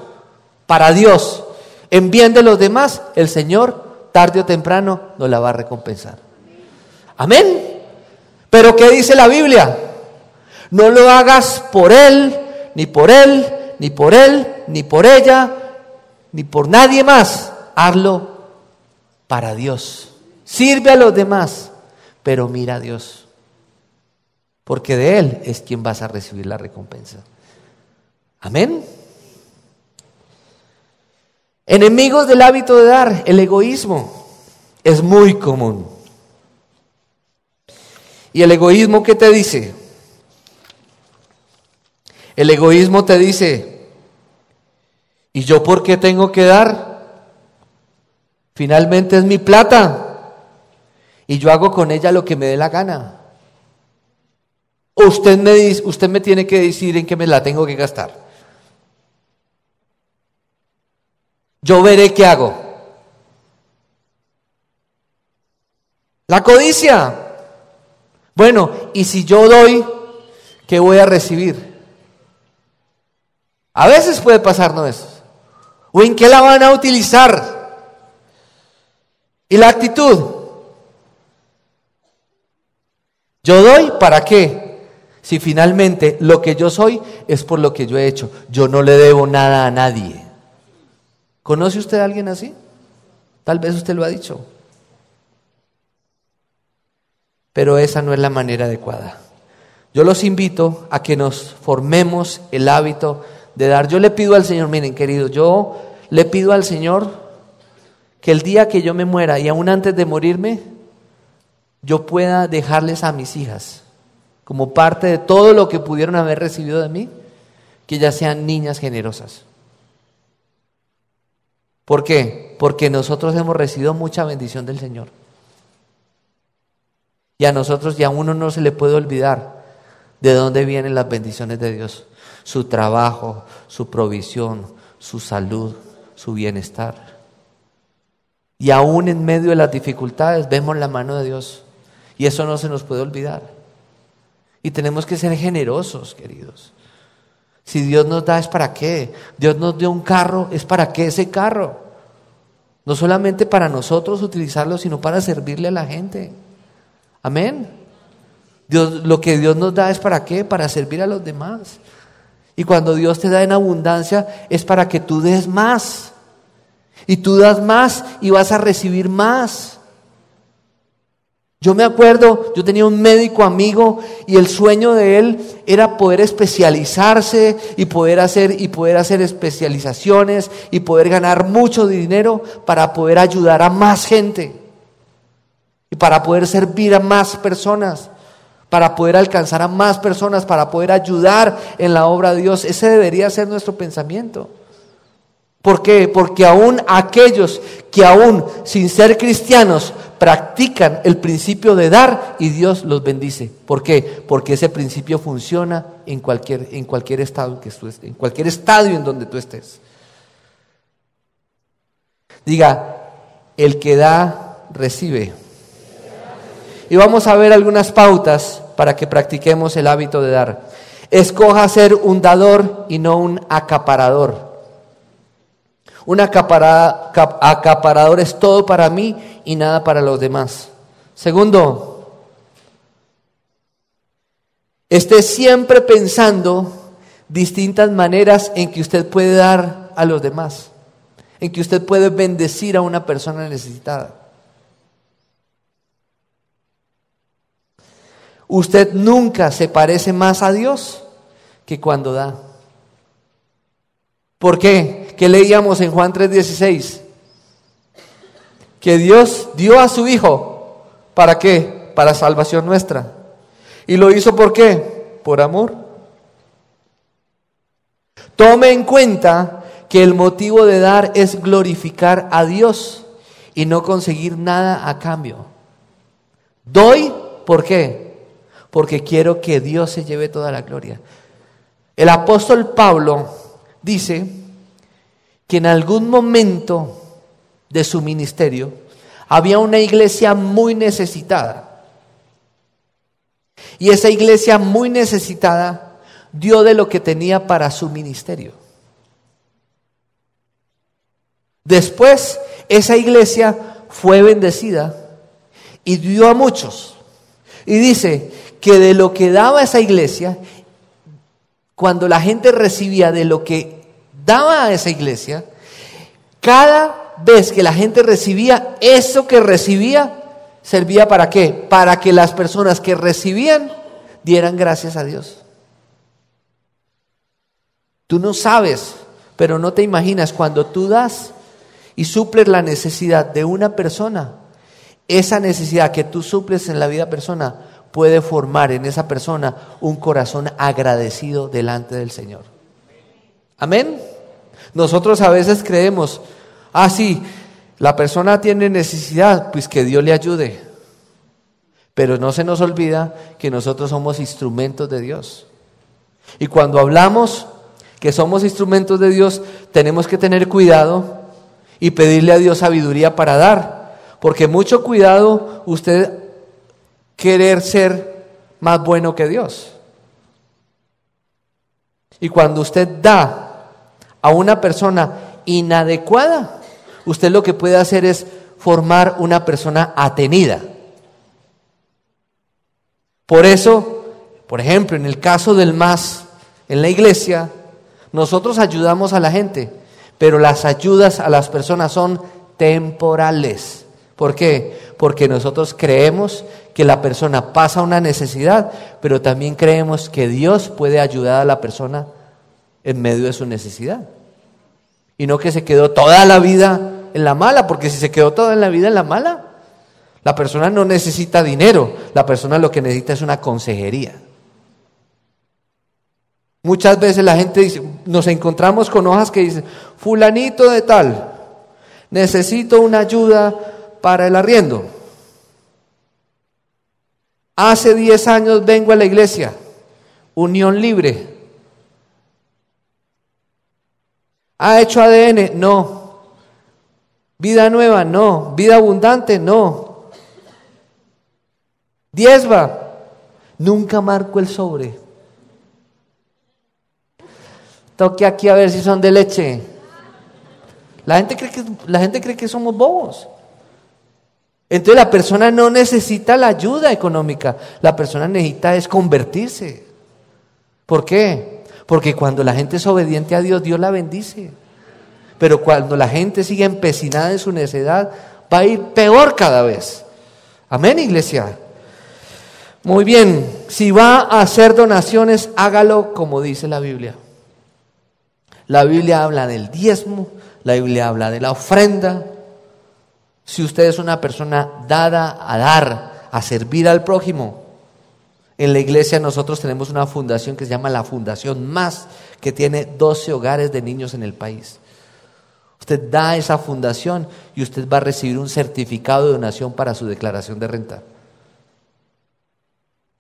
Speaker 2: para Dios, en bien de los demás, el Señor, tarde o temprano, nos la va a recompensar. Amén. Pero ¿qué dice la Biblia? No lo hagas por él, ni por él, ni por él, ni por ella, ni por nadie más. Hazlo para Dios. Sirve a los demás, pero mira a Dios. Porque de Él es quien vas a recibir la recompensa. Amén. Enemigos del hábito de dar, el egoísmo, es muy común. ¿Y el egoísmo qué te dice? El egoísmo te dice: ¿y yo por qué tengo que dar? Finalmente es mi plata y yo hago con ella lo que me dé la gana. Usted me tiene que decir en qué me la tengo que gastar. Yo veré qué hago. La codicia. Bueno, y si yo doy, ¿qué voy a recibir? A veces puede pasarnos eso. ¿O en qué la van a utilizar? Y la actitud. Yo doy, ¿para qué? Si finalmente lo que yo soy es por lo que yo he hecho. Yo no le debo nada a nadie. ¿Conoce usted a alguien así? Tal vez usted lo ha dicho. Pero esa no es la manera adecuada. Yo los invito a que nos formemos el hábito de dar. Yo le pido al Señor, miren queridos, yo le pido al Señor que el día que yo me muera y aún antes de morirme, yo pueda dejarles a mis hijas, como parte de todo lo que pudieron haber recibido de mí, que ya sean niñas generosas. ¿Por qué? Porque nosotros hemos recibido mucha bendición del Señor. Y a nosotros y a uno no se le puede olvidar de dónde vienen las bendiciones de Dios. Su trabajo, su provisión, su salud, su bienestar. Y aún en medio de las dificultades vemos la mano de Dios. Y eso no se nos puede olvidar. Y tenemos que ser generosos, queridos. Si Dios nos da, ¿es para qué? Dios nos dio un carro, ¿es para qué ese carro? No solamente para nosotros utilizarlo, sino para servirle a la gente. Amén. Lo que Dios nos da, ¿es para qué? Para servir a los demás. Y cuando Dios te da en abundancia, es para que tú des más. Y tú das más y vas a recibir más. Yo me acuerdo, yo tenía un médico amigo y el sueño de él era poder especializarse y poder hacer especializaciones y poder ganar mucho dinero para poder ayudar a más gente y para poder servir a más personas, para poder alcanzar a más personas, para poder ayudar en la obra de Dios. Ese debería ser nuestro pensamiento. ¿Por qué? Porque aún aquellos que aún sin ser cristianos practican el principio de dar y Dios los bendice. ¿Por qué? Porque ese principio funciona en cualquier estado que tú estés, en cualquier estadio en donde tú estés. Diga, el que da, recibe. Y vamos a ver algunas pautas para que practiquemos el hábito de dar. Escoja ser un dador y no un acaparador. Un acaparador es todo para mí y nada para los demás. Segundo, esté siempre pensando distintas maneras en que usted puede dar a los demás, en que usted puede bendecir a una persona necesitada. Usted nunca se parece más a Dios que cuando da. ¿Por qué? ¿Qué leíamos en Juan 3:16? Que Dios dio a su Hijo. ¿Para qué? Para salvación nuestra. ¿Y lo hizo por qué? Por amor. Tome en cuenta que el motivo de dar es glorificar a Dios y no conseguir nada a cambio. Doy, ¿por qué? Porque quiero que Dios se lleve toda la gloria. El apóstol Pablo dice que en algún momento de su ministerio había una iglesia muy necesitada. Y esa iglesia muy necesitada dio de lo que tenía para su ministerio. Después, esa iglesia fue bendecida y dio a muchos. Y dice que de lo que daba esa iglesia, cuando la gente recibía de lo que daba a esa iglesia, cada vez que la gente recibía, eso que recibía, servía ¿para qué? Para que las personas que recibían dieran gracias a Dios. Tú no sabes, pero no te imaginas, cuando tú das y suples la necesidad de una persona, esa necesidad que tú suples en la vida persona puede formar en esa persona un corazón agradecido delante del Señor. Amén. Nosotros a veces creemos, sí, la persona tiene necesidad, pues que Dios le ayude. Pero no se nos olvida que nosotros somos instrumentos de Dios. Y cuando hablamos que somos instrumentos de Dios, tenemos que tener cuidado y pedirle a Dios sabiduría para dar. Porque mucho cuidado usted querer ser más bueno que Dios. Y cuando usted da a una persona inadecuada, usted lo que puede hacer es formar una persona atenida. Por eso, por ejemplo, en el caso del MAS, en la iglesia, nosotros ayudamos a la gente, pero las ayudas a las personas son temporales. ¿Por qué? Porque nosotros creemos que la persona pasa una necesidad, pero también creemos que Dios puede ayudar a la persona en medio de su necesidad. Y no que se quedó toda la vida en la mala, porque si se quedó toda la vida en la mala, la persona no necesita dinero, la persona lo que necesita es una consejería. Muchas veces la gente dice, nos encontramos con hojas que dicen, fulanito de tal, necesito una ayuda para el arriendo. Hace 10 años vengo a la iglesia, unión libre. ¿Ha hecho ADN? No. ¿Vida nueva? No. ¿Vida abundante? No. ¿Diezma? Nunca marco el sobre. Toque aquí a ver si son de leche. La gente cree que somos bobos. Entonces la persona no necesita la ayuda económica, la persona necesita es convertirse. ¿Por qué? Porque cuando la gente es obediente a Dios, Dios la bendice. Pero cuando la gente sigue empecinada en su necedad, va a ir peor cada vez. Amén, iglesia. Muy bien, si va a hacer donaciones, hágalo como dice la Biblia. La Biblia habla del diezmo, la Biblia habla de la ofrenda. Si usted es una persona dada a dar, a servir al prójimo, en la iglesia nosotros tenemos una fundación que se llama la Fundación Más, que tiene 12 hogares de niños en el país. Usted da a esa fundación y usted va a recibir un certificado de donación para su declaración de renta.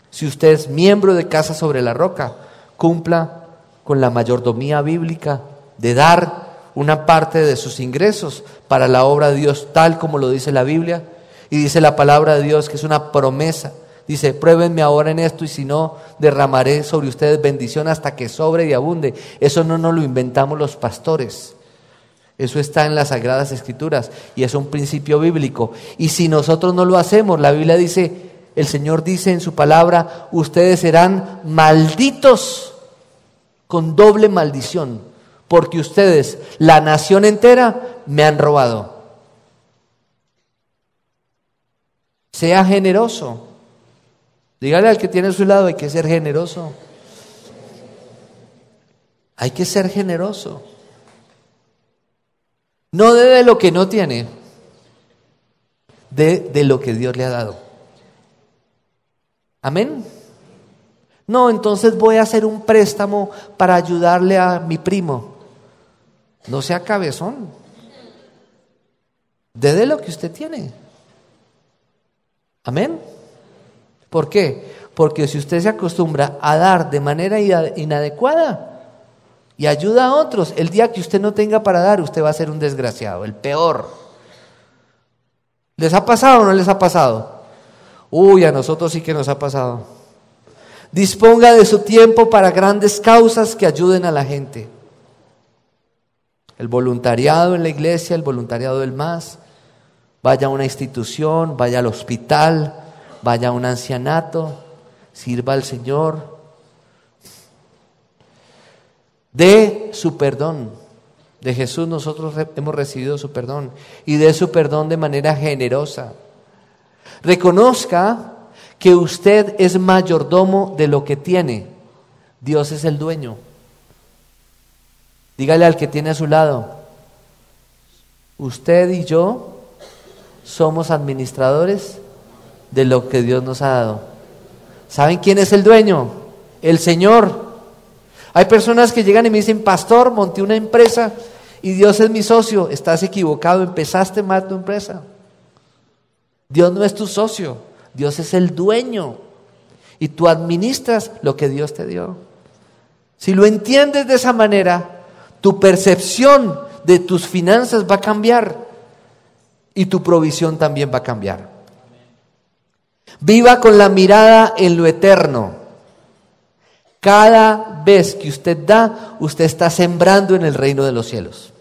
Speaker 2: Si usted es miembro de Casa Sobre la Roca, cumpla con la mayordomía bíblica de dar una parte de sus ingresos para la obra de Dios, tal como lo dice la Biblia. Y dice la palabra de Dios que es una promesa. Dice, pruébenme ahora en esto y si no, derramaré sobre ustedes bendición hasta que sobre y abunde. Eso no nos lo inventamos los pastores. Eso está en las Sagradas Escrituras y es un principio bíblico. Y si nosotros no lo hacemos, la Biblia dice, el Señor dice en su palabra, ustedes serán malditos con doble maldición, porque ustedes, la nación entera, me han robado. Sea generoso. Dígale al que tiene a su lado, hay que ser generoso. Hay que ser generoso. No de lo que no tiene, de lo que Dios le ha dado. Amén. No, entonces voy a hacer un préstamo para ayudarle a mi primo. No sea cabezón. De lo que usted tiene. Amén. ¿Por qué? Porque si usted se acostumbra a dar de manera inadecuada y ayuda a otros, el día que usted no tenga para dar, usted va a ser un desgraciado, el peor. ¿Les ha pasado o no les ha pasado? Uy, a nosotros sí que nos ha pasado. Disponga de su tiempo para grandes causas que ayuden a la gente. El voluntariado en la iglesia, el voluntariado del MAS. Vaya a una institución, vaya al hospital, vaya a un ancianato, sirva al Señor. De su perdón. De Jesús nosotros hemos recibido su perdón y de su perdón de manera generosa. Reconozca que usted es mayordomo de lo que tiene. Dios es el dueño. Dígale al que tiene a su lado, usted y yo somos administradores de lo que Dios nos ha dado. ¿Saben quién es el dueño? El Señor. Hay personas que llegan y me dicen, pastor, monté una empresa y Dios es mi socio. Estás equivocado, empezaste mal tu empresa. Dios no es tu socio, Dios es el dueño. Y tú administras lo que Dios te dio. Si lo entiendes de esa manera, tu percepción de tus finanzas va a cambiar y tu provisión también va a cambiar. Viva con la mirada en lo eterno. Cada vez que usted da, usted está sembrando en el reino de los cielos.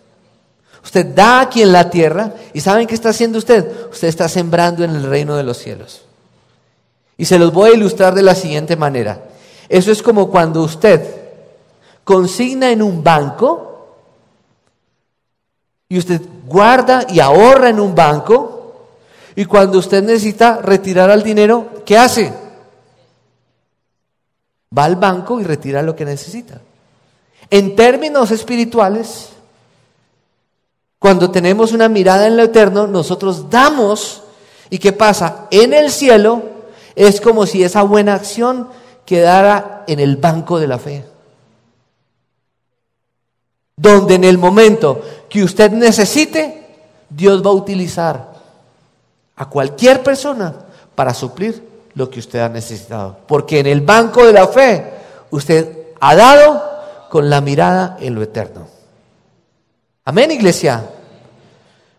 Speaker 2: Usted da aquí en la tierra y ¿saben qué está haciendo usted? Usted está sembrando en el reino de los cielos. Y se los voy a ilustrar de la siguiente manera. Eso es como cuando usted consigna en un banco y usted guarda y ahorra en un banco y cuando usted necesita retirar el dinero, ¿qué hace? Va al banco y retira lo que necesita. En términos espirituales, cuando tenemos una mirada en lo eterno, nosotros damos. ¿Y qué pasa? En el cielo es como si esa buena acción quedara en el banco de la fe. Donde en el momento que usted necesite, Dios va a utilizar a cualquier persona para suplir lo que usted ha necesitado. Porque en el banco de la fe, usted ha dado con la mirada en lo eterno. Amén, iglesia.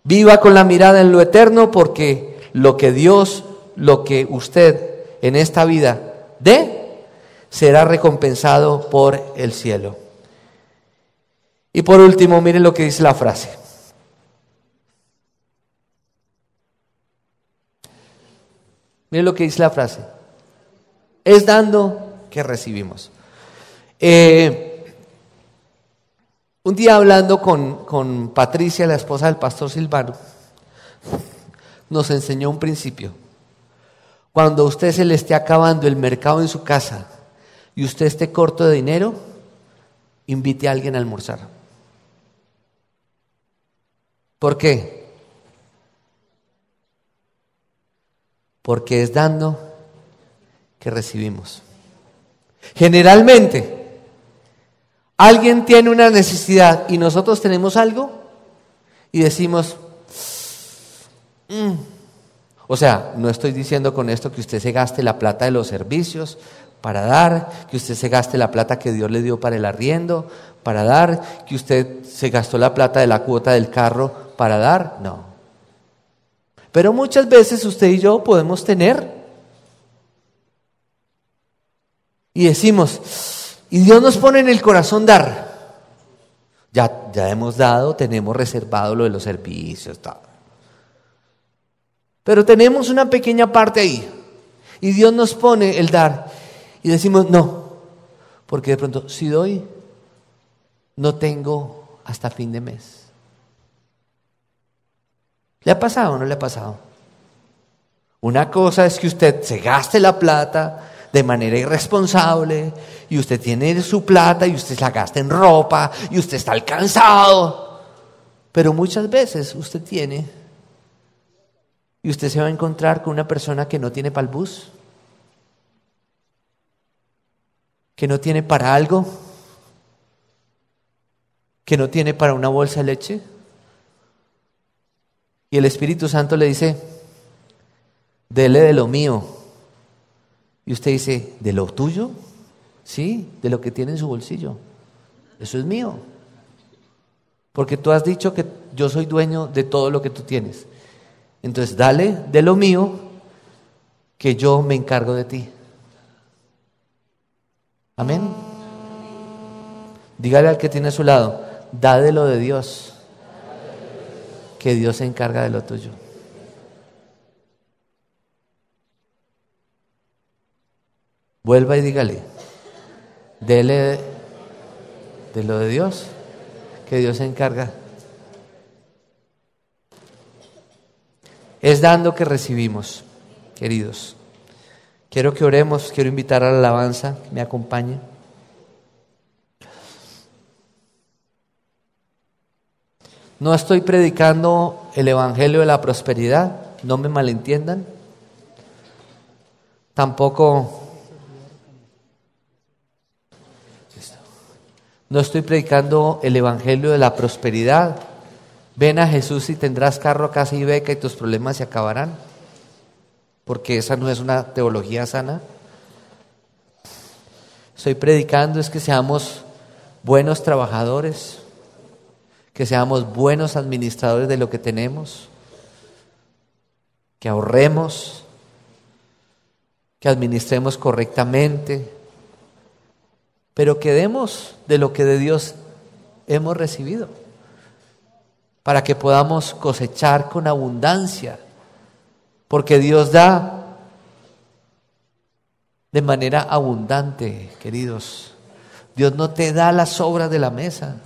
Speaker 2: Viva con la mirada en lo eterno porque lo que Dios, lo que usted en esta vida dé, será recompensado por el cielo. Y por último, miren lo que dice la frase. Miren lo que dice la frase. Es dando que recibimos. Un día hablando con Patricia, la esposa del pastor Silvano, nos enseñó un principio. Cuando a usted se le esté acabando el mercado en su casa y usted esté corto de dinero, invite a alguien a almorzar. ¿Por qué? Porque es dando que recibimos. Generalmente, alguien tiene una necesidad y nosotros tenemos algo y decimos, O sea, no estoy diciendo con esto que usted se gaste la plata de los servicios para dar, que usted se gaste la plata que Dios le dio para el arriendo, para dar, que usted se gastó la plata de la cuota del carro para dar, no. Pero muchas veces usted y yo podemos tener y decimos, y Dios nos pone en el corazón dar. Ya hemos dado, tenemos reservado lo de los servicios, tal. Pero tenemos una pequeña parte ahí. Y Dios nos pone el dar. Y decimos no. Porque de pronto, si doy, no tengo hasta fin de mes. ¿Le ha pasado o no le ha pasado? Una cosa es que usted se gaste la plata de manera irresponsable y usted tiene su plata y usted la gasta en ropa y usted está alcanzado. Pero muchas veces usted tiene y usted se va a encontrar con una persona que no tiene para el bus, que no tiene para algo, que no tiene para una bolsa de leche. Y el Espíritu Santo le dice, dele de lo mío. Y usted dice, ¿de lo tuyo? Sí, de lo que tiene en su bolsillo. Eso es mío. Porque tú has dicho que yo soy dueño de todo lo que tú tienes. Entonces dale de lo mío, que yo me encargo de ti. Amén. Dígale al que tiene a su lado, da de lo de Dios, que Dios se encarga de lo tuyo. Vuelva y dígale, dele de lo de Dios, que Dios se encarga. Es dando que recibimos, queridos. Quiero que oremos, quiero invitar a la alabanza, que me acompañe. No estoy predicando el evangelio de la prosperidad, no me malentiendan. Tampoco no estoy predicando el evangelio de la prosperidad. Ven a Jesús y tendrás carro, casa y beca y tus problemas se acabarán. Porque esa no es una teología sana. Estoy predicando es que seamos buenos trabajadores, que seamos buenos administradores de lo que tenemos, que ahorremos, que administremos correctamente, pero que demos de lo que de Dios hemos recibido, para que podamos cosechar con abundancia, porque Dios da de manera abundante, queridos. Dios no te da las sobras de la mesa,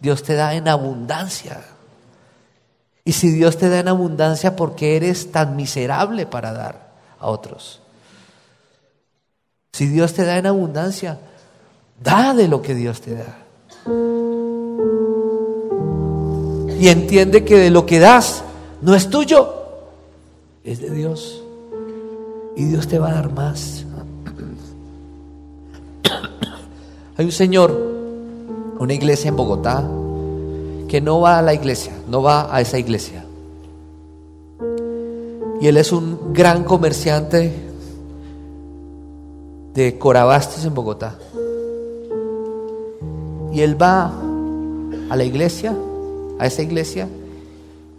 Speaker 2: Dios te da en abundancia. Y si Dios te da en abundancia, ¿por qué eres tan miserable para dar a otros? Si Dios te da en abundancia, da de lo que Dios te da. Y entiende que de lo que das no es tuyo, es de Dios. Y Dios te va a dar más. Hay un señor, una iglesia en Bogotá, que no va a la iglesia, no va a esa iglesia. Y él es un gran comerciante de corabastos en Bogotá. Y él va a la iglesia, a esa iglesia,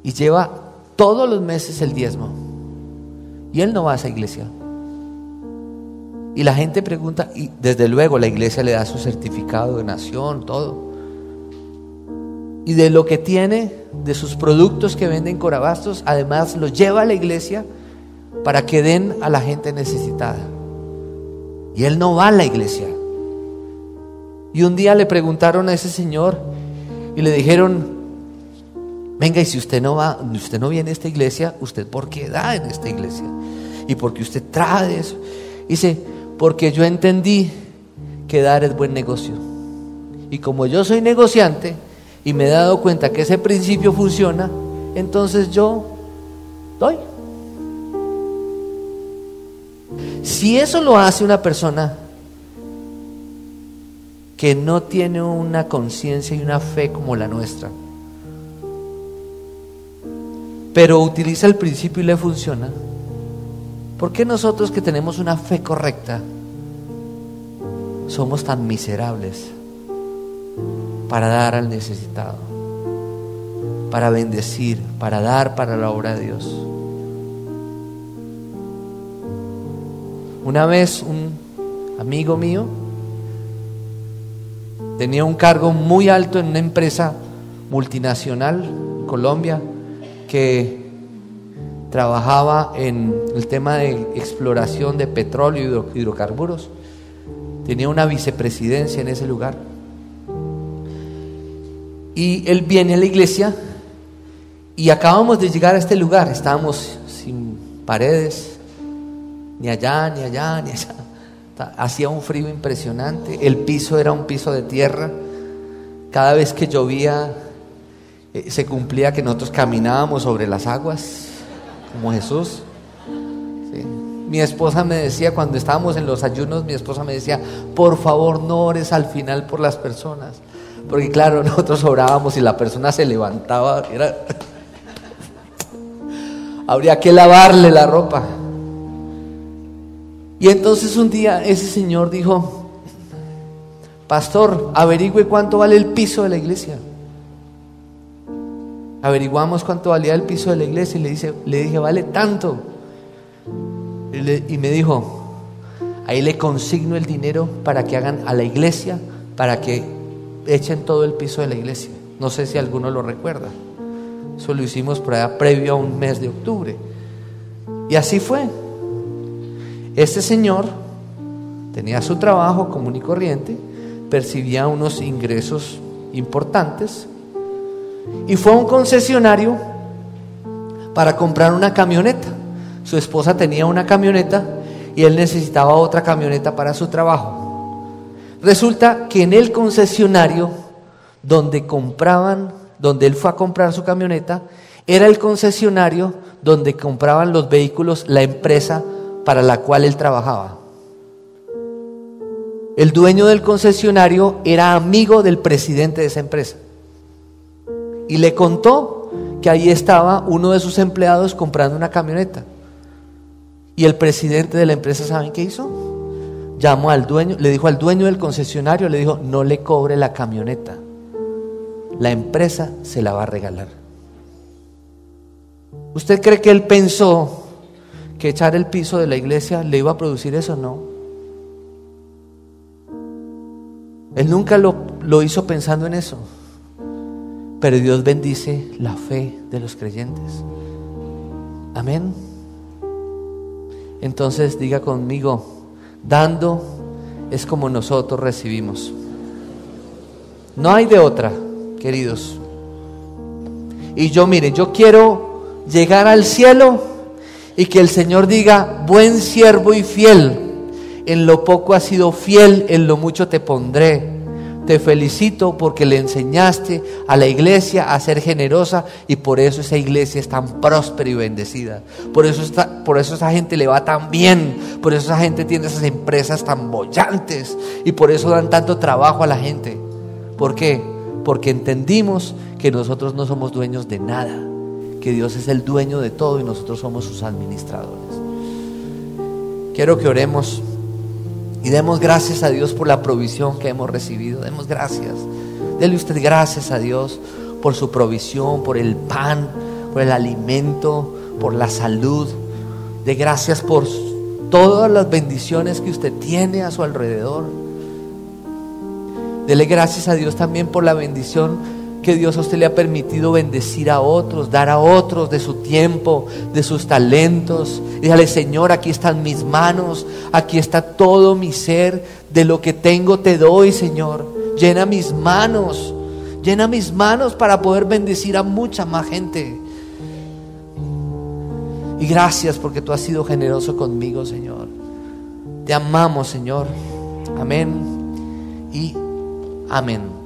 Speaker 2: y lleva todos los meses el diezmo. Y él no va a esa iglesia. Y la gente pregunta, y desde luego la iglesia le da su certificado de nación, todo. Y de lo que tiene, de sus productos que venden corabastos, además los lleva a la iglesia para que den a la gente necesitada. Y él no va a la iglesia. Y un día le preguntaron a ese señor y le dijeron, venga, y si usted no viene a esta iglesia, ¿usted por qué da en esta iglesia? ¿Y por qué usted trae eso? Dice, porque yo entendí que dar es buen negocio. Y como yo soy negociante y me he dado cuenta que ese principio funciona, entonces yo doy. Si eso lo hace una persona que no tiene una conciencia y una fe como la nuestra, pero utiliza el principio y le funciona, ¿por qué nosotros que tenemos una fe correcta somos tan miserables para dar al necesitado, para bendecir, para dar para la obra de Dios? Una vez un amigo mío tenía un cargo muy alto en una empresa multinacional en Colombia que trabajaba en el tema de exploración de petróleo y hidrocarburos. Tenía una vicepresidencia en ese lugar. Y él viene a la iglesia y acabamos de llegar a este lugar. Estábamos sin paredes, ni allá, ni allá, ni allá. Hacía un frío impresionante. El piso era un piso de tierra. Cada vez que llovía se cumplía que nosotros caminábamos sobre las aguas como Jesús. Sí. Mi esposa me decía, cuando estábamos en los ayunos, mi esposa me decía: por favor, no ores al final por las personas, porque claro, nosotros orábamos y la persona se levantaba, habría que lavarle la ropa. Y entonces un día ese señor dijo: pastor, averigüe cuánto vale el piso de la iglesia. Averiguamos cuánto valía el piso de la iglesia y le dije: vale tanto. Y me dijo: ahí le consigno el dinero para que hagan a la iglesia, para que echen todo el piso de la iglesia. No sé si alguno lo recuerda. Eso lo hicimos por allá previo a un mes de octubre. Y así fue. Este señor tenía su trabajo común y corriente, percibía unos ingresos importantes y fue a un concesionario para comprar una camioneta. Su esposa tenía una camioneta y él necesitaba otra camioneta para su trabajo. Resulta que en el concesionario donde él fue a comprar su camioneta, era el concesionario donde compraban los vehículos la empresa para la cual él trabajaba. El dueño del concesionario era amigo del presidente de esa empresa y le contó que ahí estaba uno de sus empleados comprando una camioneta. Y el presidente de la empresa, ¿saben qué hizo? Llamó al dueño, le dijo al dueño del concesionario, le dijo: no le cobre la camioneta, la empresa se la va a regalar. ¿Usted cree que él pensó que echar el piso de la iglesia le iba a producir eso? No. Él nunca lo hizo pensando en eso. Pero Dios bendice la fe de los creyentes. Amén. Entonces diga conmigo: dando es como nosotros recibimos. No hay de otra, queridos. Y yo quiero llegar al cielo y que el Señor diga: buen siervo y fiel, en lo poco has sido fiel, en lo mucho te pondré. Te felicito porque le enseñaste a la iglesia a ser generosa y por eso esa iglesia es tan próspera y bendecida. Por eso esa gente le va tan bien, por eso esa gente tiene esas empresas tan bollantes y por eso dan tanto trabajo a la gente. ¿Por qué? Porque entendimos que nosotros no somos dueños de nada, que Dios es el dueño de todo y nosotros somos sus administradores. Quiero que oremos y demos gracias a Dios por la provisión que hemos recibido. Demos gracias. Dele usted gracias a Dios por su provisión, por el pan, por el alimento, por la salud. De gracias por todas las bendiciones que usted tiene a su alrededor. Dele gracias a Dios también por la bendición que Dios a usted le ha permitido bendecir a otros, dar a otros de su tiempo, de sus talentos. Dígale: Señor, aquí están mis manos, aquí está todo mi ser, de lo que tengo te doy, Señor. Llena mis manos para poder bendecir a mucha más gente. Y gracias porque tú has sido generoso conmigo, Señor. Te amamos, Señor. Amén y amén.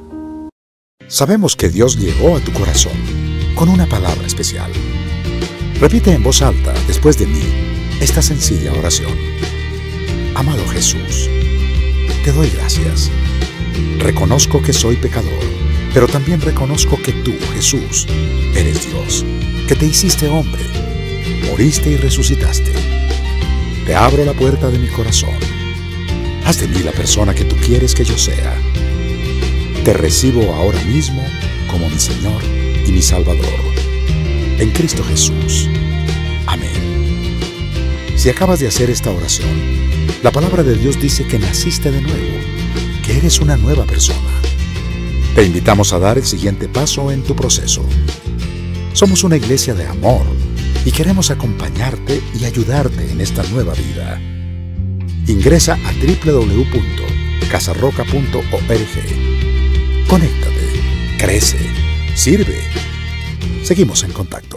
Speaker 1: Sabemos que Dios llegó a tu corazón con una palabra especial. Repite en voz alta después de mí esta sencilla oración: amado Jesús, te doy gracias. Reconozco que soy pecador, pero también reconozco que tú, Jesús, eres Dios, que te hiciste hombre, moriste y resucitaste. Te abro la puerta de mi corazón. Haz de mí la persona que tú quieres que yo sea. Te recibo ahora mismo como mi Señor y mi Salvador. En Cristo Jesús. Amén. Si acabas de hacer esta oración, la palabra de Dios dice que naciste de nuevo, que eres una nueva persona. Te invitamos a dar el siguiente paso en tu proceso. Somos una iglesia de amor y queremos acompañarte y ayudarte en esta nueva vida. Ingresa a www.casarroca.org. Conéctate, crece, sirve. Seguimos en contacto.